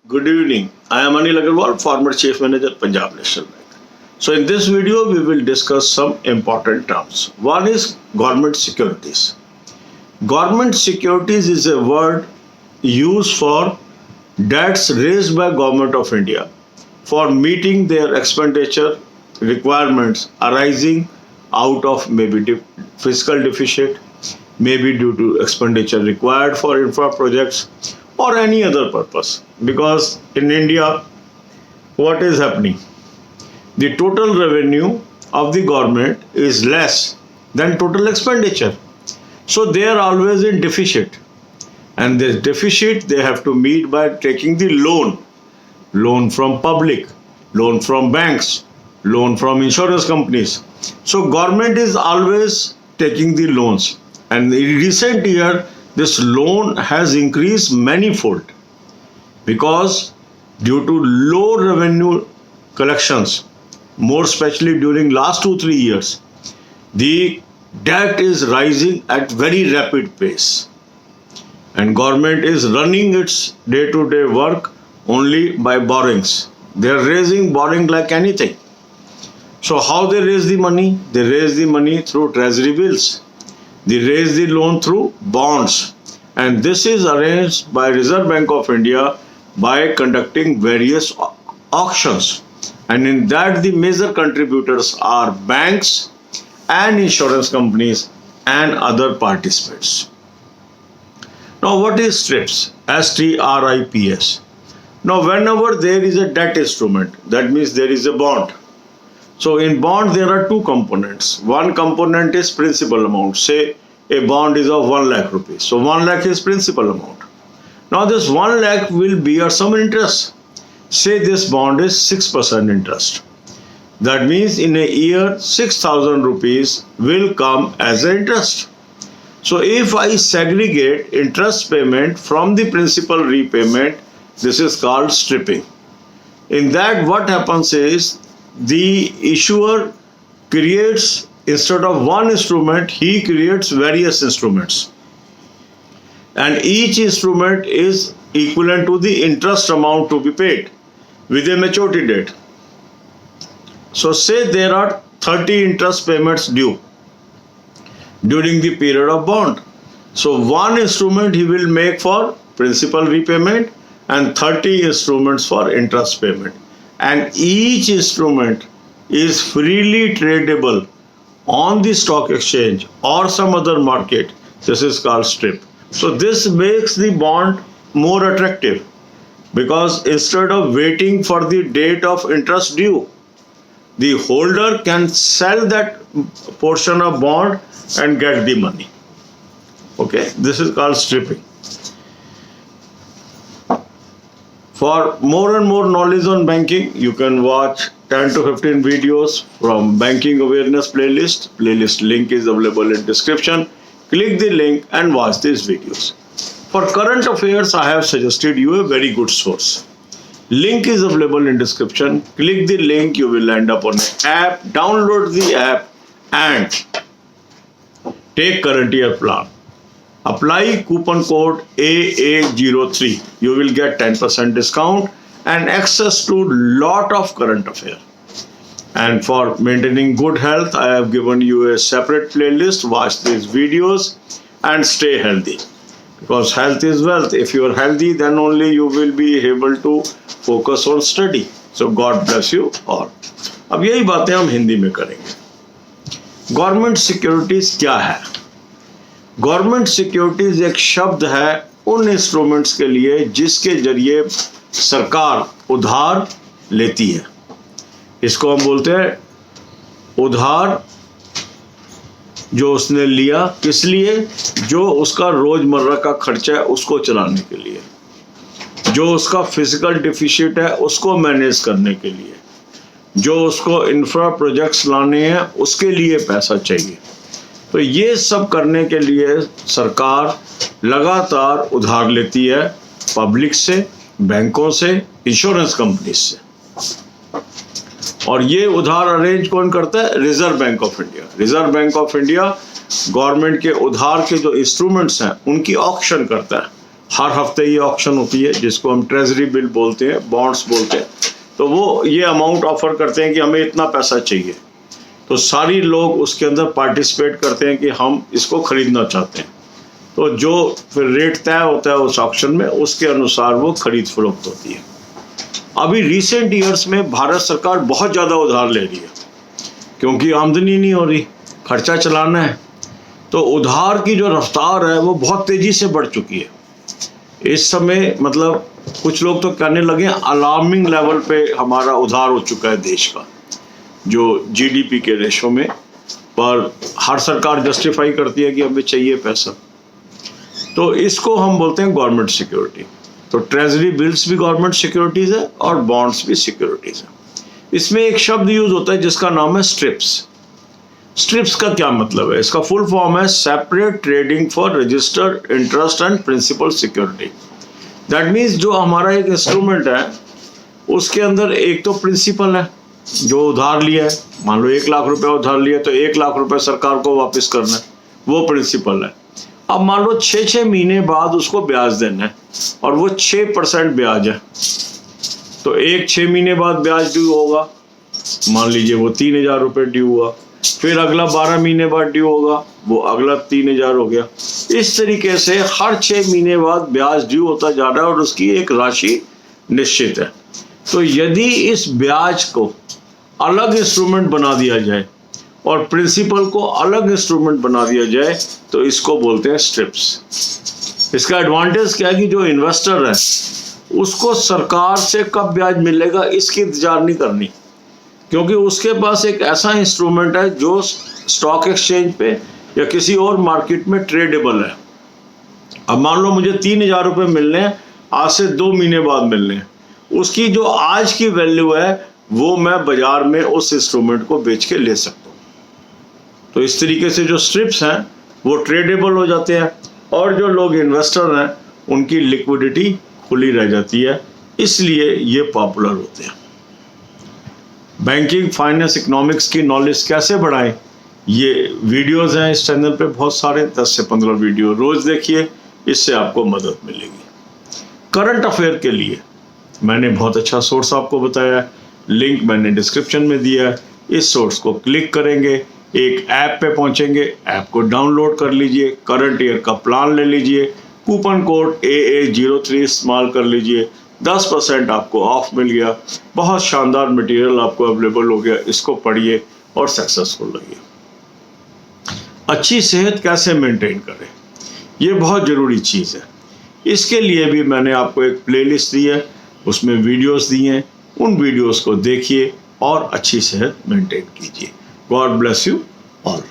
Good evening. I am Anil Agarwal, former Chief Manager, Punjab National Bank. So in this video, we will discuss some important terms. One is government securities. Government securities is a word used for debts raised by Government of India for meeting their expenditure requirements arising out of maybe fiscal deficit, maybe due to expenditure required for infra projects or any other purpose. Because in India, what is happening? The total revenue of the government is less than total expenditure. So they are always in deficit. And this deficit they have to meet by taking the loan from public, loan from banks, loan from insurance companies. So government is always taking the loans. And in recent year, this loan has increased manifold because due to low revenue collections, more especially during last 2-3 years, the debt is rising at very rapid pace. And government is running its day-to-day work only by borrowings. They are raising borrowing like anything. So how they raise the money? They raise the money through treasury bills. They raise the loan through bonds. And this is arranged by Reserve Bank of India by conducting various auctions. And in that the major contributors are banks and insurance companies and other participants. Now what is STRIPS? STRIPS. Now whenever there is a debt instrument, that means there is a bond. So in bond there are two components. One component is principal amount. Say a bond is of 1 lakh rupees. So 1 lakh is principal amount. Now this 1 lakh will bear some interest. Say this bond is 6% interest. That means in a year 6,000 rupees will come as an interest. So if I segregate interest payment from the principal repayment, this is called stripping. In that what happens is the issuer creates, instead of one instrument, he creates various instruments. And each instrument is equivalent to the interest amount to be paid with a maturity date. So say there are 30 interest payments due during the period of bond. So one instrument he will make for principal repayment and 30 instruments for interest payment. And each instrument is freely tradable on the stock exchange or some other market. This is called strip. So this makes the bond more attractive because instead of waiting for the date of interest due, the holder can sell that portion of bond and get the money. Okay, this is called stripping. For more and more knowledge on banking, you can watch 10 to 15 videos from Banking Awareness playlist. Playlist link is available in description. Click the link and watch these videos. For current affairs, I have suggested you a very good source. Link is available in description. Click the link, you will end up on an app. Download the app and take current year plan. Apply coupon code AA03. You will get 10% discount and access to lot of current affairs. And for maintaining good health, I have given you a separate playlist. Watch these videos and stay healthy. Because health is wealth. If you are healthy, then only you will be able to focus on study. So God bless you all. अब यही बातें हम हिंदी में करेंगे. Government securities क्या है? Government securities एक शब्द है उन इंस्ट्रूमेंट्स के लिए जिसके जरिए सरकार उधार लेती है. इसको हम बोलते हैं उधार जो उसने लिया, किस लिए? जो उसका रोजमर्रा का खर्चा है उसको चलाने के लिए, जो उसका फिजिकल डिफिसिट है उसको मैनेज करने के लिए, जो उसको इंफ्रा प्रोजेक्ट्स लाने हैं उसके लिए पैसा चाहिए. तो ये सब करने के लिए सरकार लगातार उधार लेती है पब्लिक से, बैंकों से, इंश्योरेंस कंपनी से. और ये उधार अरेंज कौन करता है? Reserve bank of India. Reserve bank of India government के उधार के जो इंस्ट्रूमेंट्स हैं उनकी ऑक्शन करता है हर हफ्ते ये ऑक्शन होती है जिसको हम ट्रेजरी बिल बोलते हैं, बॉन्ड्स बोलते हैं। तो वो ये अमाउंट ऑफर करते हैं कि हमें इतना पैसा चाहिए, तो सारी लोग उसके अंदर पार्टिसिपेट करते हैं कि हम इसको खरीदना चाहते हैं। तो जो फिर रेट तय होता है उस ऑक्शन में, उसके अनुसार वो खरीद फरोख्त होती है। अभी रिसेंट ईयर्स में भारत सरकार बहुत ज़्यादा उधार ले रही है क्योंकि आमदनी नहीं हो रही, खर्चा चलाना है। तो उधार की जो रफ्तार है वो बहुत तेज़ी से बढ़ चुकी है इस समय। मतलब कुछ लोग तो कहने लगे अलार्मिंग लेवल पे हमारा उधार हो चुका है देश का, जो जीडीपी के रेशो में। पर हर सरकार जस्टिफाई करती है कि हमें चाहिए पैसा, तो इसको हम बोलते हैं गवर्नमेंट सिक्योरिटी। तो ट्रेजरी बिल्स भी गवर्नमेंट सिक्योरिटीज़ है और बॉन्ड्स भी सिक्योरिटीज़ है। इसमें एक शब्द यूज होता है जिसका नाम है स्ट्रिप्स। स्ट्रिप्स का क्या मतलब है? इसका फुल फॉर्म है separate trading for registered interest and principal security. That means जो हमारा एक इंस्ट्रूमेंट है उसके अंदर एक तो प्रिंसिपल है जो उधार लिया है, मान लो 1 लाख रुपए उधार लिया तो 1 लाख रुपए सरकार को वापस करना है, वो प्रिंसिपल है। अब मान लो 6 महीने बाद उसको ब्याज देना है और वो 6% ब्याज है, तो एक 6 महीने बाद ब्याज ड्यू होगा, मान लीजिए वो 3,000 रुपये ड्यू हुआ, फिर अगला 12 महीने बाद ड्यू होगा, वो अगला 3,000 हो गया। इस तरीके से हर 6 महीने बाद ब्याज ड्यू होता जा रहा है और उसकी एक राशि निश्चित है। तो यदि इस ब्याज को अलग इंस्ट्रूमेंट बना दिया जाए और प्रिंसिपल को अलग इंस्ट्रूमेंट बना दिया जाए तो इसको बोलते हैं स्ट्रिप्स। इसका एडवांटेज क्या है कि जो इन्वेस्टर है उसको सरकार से कब ब्याज मिलेगा इसकी इंतजार नहीं करनी, क्योंकि उसके पास एक ऐसा इंस्ट्रूमेंट है जो स्टॉक एक्सचेंज पे या किसी और मार्केट में ट्रेडेबल है। अब मान लो मुझे 3,000 रुपये मिलने हैं, आज से 2 महीने बाद मिलने हैं, उसकी जो आज की वैल्यू है वो मैं बाजार में उस इंस्ट्रूमेंट को बेच के ले सकता हूँ। तो इस तरीके से जो स्ट्रिप्स हैं वो ट्रेडेबल हो जाते हैं और जो लोग इन्वेस्टर हैं उनकी लिक्विडिटी खुली रह जाती है, इसलिए ये पॉपुलर होते हैं। बैंकिंग, फाइनेंस, इकोनॉमिक्स की नॉलेज कैसे बढ़ाएं, ये वीडियोस हैं इस चैनल पे बहुत सारे, 10 से 15 वीडियो रोज देखिए, इससे आपको मदद मिलेगी। करंट अफेयर के लिए मैंने बहुत अच्छा सोर्स आपको बताया है, लिंक मैंने डिस्क्रिप्शन में दिया है। इस सोर्स को क्लिक करेंगे, एक ऐप पे पहुंचेंगे, ऐप को डाउनलोड कर लीजिए, करंट ईयर का प्लान ले लीजिए, कूपन कोड AA03 इस्तेमाल कर लीजिए, 10% आपको ऑफ मिल गया। बहुत शानदार मटेरियल आपको अवेलेबल हो गया, इसको पढ़िए और सक्सेसफुल रहिए। अच्छी सेहत कैसे मेंटेन करें, ये बहुत ज़रूरी चीज़ है। इसके लिए भी मैंने आपको एक प्लेलिस्ट दी है, उसमें वीडियोस दी हैं, उन वीडियोस को देखिए और अच्छी सेहत मेंटेन कीजिए। God bless you all.